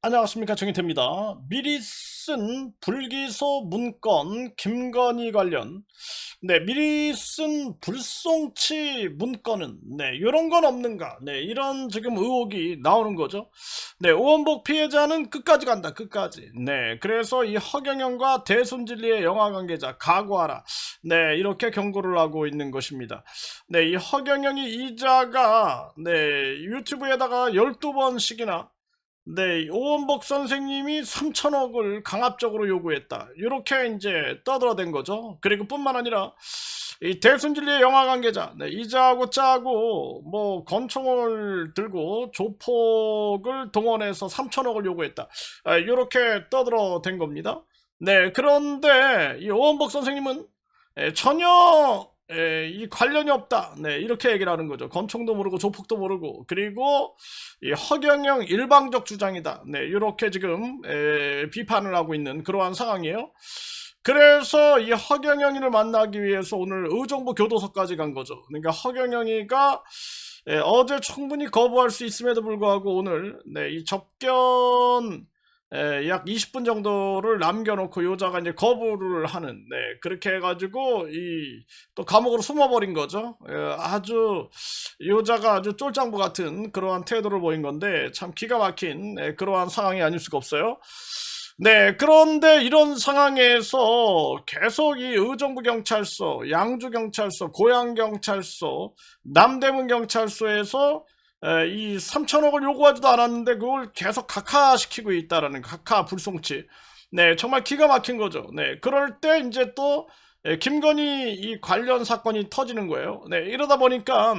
안녕하십니까, 정희태입니다. 미리 쓴 불기소 문건 김건희 관련, 미리 쓴 불송치 문건은 이런 건 없는가, 이런 지금 의혹이 나오는 거죠. 오원복 피해자는 끝까지 간다, 끝까지. 그래서 이 허경영과 대순진리의 영화 관계자 각오하라, 이렇게 경고를 하고 있는 것입니다. 이 허경영이 이자가 유튜브에다가 12번씩이나 오원복 선생님이 3천억을 강압적으로 요구했다, 이렇게 이제 떠들어댄 거죠. 그리고 뿐만 아니라 이 대순진리의 영화 관계자, 이자하고 짜고 뭐 권총을 들고 조폭을 동원해서 3천억을 요구했다, 이렇게 떠들어댄 겁니다. 그런데 이 오원복 선생님은 전혀 이 관련이 없다, 이렇게 얘기를 하는 거죠. 권총도 모르고 조폭도 모르고, 그리고 이 허경영 일방적 주장이다, 이렇게 지금 비판을 하고 있는 그러한 상황이에요. 그래서 이 허경영이를 만나기 위해서 오늘 의정부 교도소까지 간 거죠. 그러니까 허경영이가 어제 충분히 거부할 수 있음에도 불구하고 오늘 이 접견 약 20분 정도를 남겨놓고 요자가 이제 거부를 하는, 그렇게 해가지고 또 감옥으로 숨어버린 거죠. 아주 요자가 아주 쫄장부 같은 그러한 태도를 보인 건데 참 기가 막힌 그러한 상황이 아닐 수가 없어요. 그런데 이런 상황에서 계속 이 의정부경찰서, 양주경찰서, 고양경찰서, 남대문경찰서에서 이 3천억을 요구하지도 않았는데 그걸 계속 각하시키고 있다라는, 각하 불송치. 정말 기가 막힌 거죠. 그럴 때 이제 또 김건희 이 관련 사건이 터지는 거예요. 이러다 보니까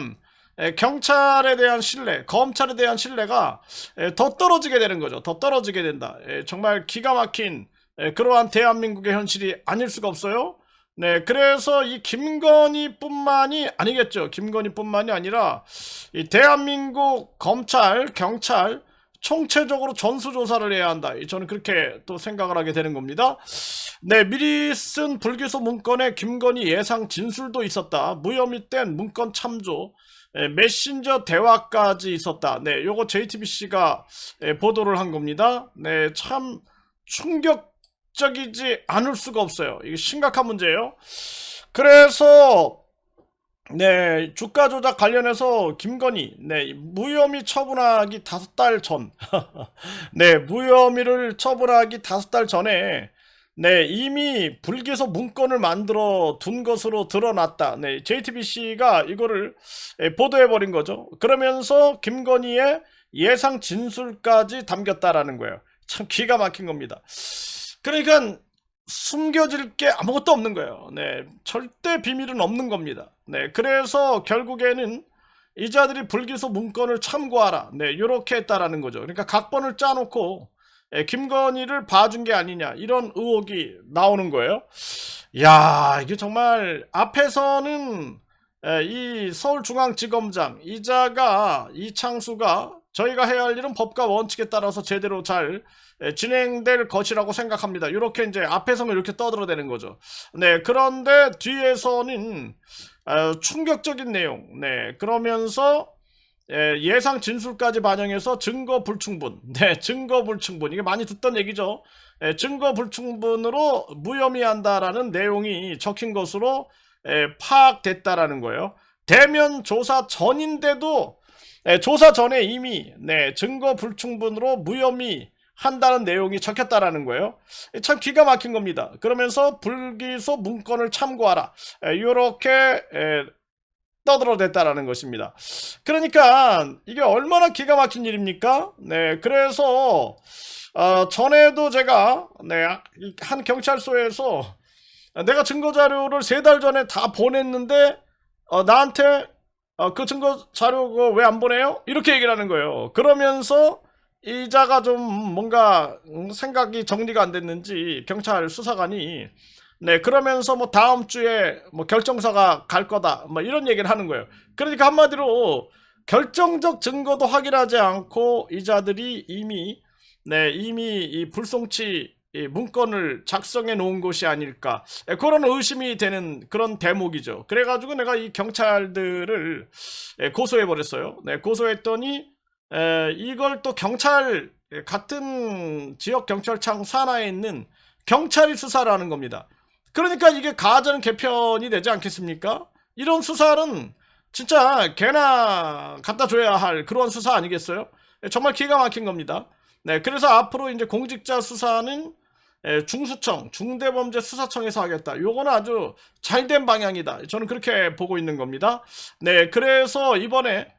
경찰에 대한 신뢰, 검찰에 대한 신뢰가 더 떨어지게 되는 거죠. 더 떨어지게 된다. 정말 기가 막힌 그러한 대한민국의 현실이 아닐 수가 없어요. 그래서 이 김건희뿐만이 아니겠죠. 김건희뿐만이 아니라 이 대한민국 검찰, 경찰 총체적으로 전수조사를 해야 한다, 저는 그렇게 또 생각을 하게 되는 겁니다. 미리 쓴 불기소 문건에 김건희 예상 진술도 있었다, 무혐의 땐 문건 참조, 메신저 대화까지 있었다. 요거 JTBC가 보도를 한 겁니다. 참 충격적이지 않을 수가 없어요. 이게 심각한 문제예요. 그래서 주가 조작 관련해서 김건희 무혐의 처분하기 5달 전 무혐의를 처분하기 5달 전에 이미 불기소 문건을 만들어 둔 것으로 드러났다. JTBC가 이거를 보도해버린 거죠. 그러면서 김건희의 예상 진술까지 담겼다라는 거예요. 참 기가 막힌 겁니다. 그러니까 숨겨질 게 아무것도 없는 거예요. 절대 비밀은 없는 겁니다. 그래서 결국에는 이자들이 불기소 문건을 참고하라, 이렇게 했다라는 거죠. 그러니까 각본을 짜놓고 김건희를 봐준 게 아니냐, 이런 의혹이 나오는 거예요. 야, 이게 정말 앞에서는 이 서울중앙지검장 이자가, 이창수가 저희가 해야 할 일은 법과 원칙에 따라서 제대로 잘 진행될 것이라고 생각합니다, 이렇게 이제 앞에서는 이렇게 떠들어대는 거죠. 그런데 뒤에서는 충격적인 내용, 그러면서 예상 진술까지 반영해서 증거 불충분, 증거 불충분, 이게 많이 듣던 얘기죠. 증거 불충분으로 무혐의한다라는 내용이 적힌 것으로 파악됐다라는 거예요. 대면 조사 전인데도 조사 전에 이미 증거 불충분으로 무혐의 한다는 내용이 적혔다라는 거예요. 참 기가 막힌 겁니다. 그러면서 불기소 문건을 참고하라, 이렇게 떠들어댔다라는 것입니다. 그러니까 이게 얼마나 기가 막힌 일입니까? 그래서 전에도 제가 한 경찰서에서 내가 증거자료를 3달 전에 다 보냈는데 나한테 그 증거자료 왜 안 보내요? 이렇게 얘기를 하는 거예요. 그러면서 이자가 좀 뭔가 생각이 정리가 안 됐는지 경찰 수사관이 그러면서 뭐 다음 주에 뭐 결정사가 갈 거다, 뭐 이런 얘기를 하는 거예요. 그러니까 한마디로 결정적 증거도 확인하지 않고 이자들이 이미 이 불송치 이 문건을 작성해 놓은 것이 아닐까, 그런 의심이 되는 그런 대목이죠. 그래가지고 내가 이 경찰들을 고소해 버렸어요. 고소했더니 이걸 또 경찰 같은 지역 경찰청 산하에 있는 경찰이 수사를 하는 겁니다. 그러니까 이게 가전 개편이 되지 않겠습니까? 이런 수사는 진짜 개나 갖다 줘야 할 그런 수사 아니겠어요? 정말 기가 막힌 겁니다. 네, 그래서 앞으로 이제 공직자 수사는 중수청, 중대범죄수사청에서 하겠다. 요거는 아주 잘된 방향이다. 저는 그렇게 보고 있는 겁니다. 네, 그래서 이번에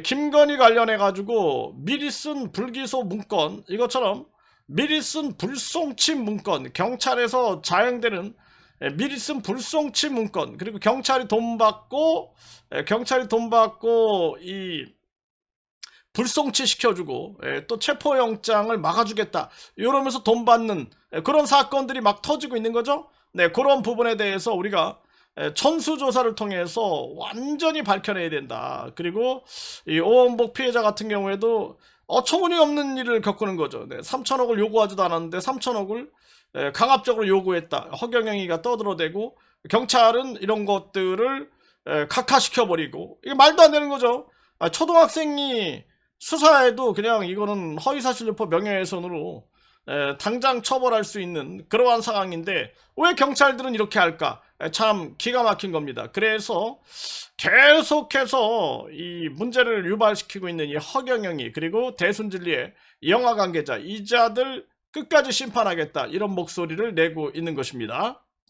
김건희 관련해 가지고 미리 쓴 불기소 문건, 이것처럼 미리 쓴 불송치 문건, 경찰에서 자행되는 미리 쓴 불송치 문건, 그리고 경찰이 돈 받고 이 불송치 시켜주고 또 체포영장을 막아주겠다 이러면서 돈 받는 그런 사건들이 막 터지고 있는 거죠. 네, 그런 부분에 대해서 우리가 전수조사를 통해서 완전히 밝혀내야 된다. 그리고 이 오원복 피해자 같은 경우에도 어처구니없는 일을 겪는 거죠. 네, 3천억을 요구하지도 않았는데 3천억을 강압적으로 요구했다. 허경영이가 떠들어대고 경찰은 이런 것들을 각하시켜버리고 이게 말도 안 되는 거죠. 초등학생이 수사해도 그냥 이거는 허위사실유포 명예훼손으로 당장 처벌할 수 있는 그러한 상황인데 왜 경찰들은 이렇게 할까? 참 기가 막힌 겁니다. 그래서 계속해서 이 문제를 유발시키고 있는 이 허경영이 그리고 대순진리의 영화 관계자 이자들 끝까지 심판하겠다 이런 목소리를 내고 있는 것입니다.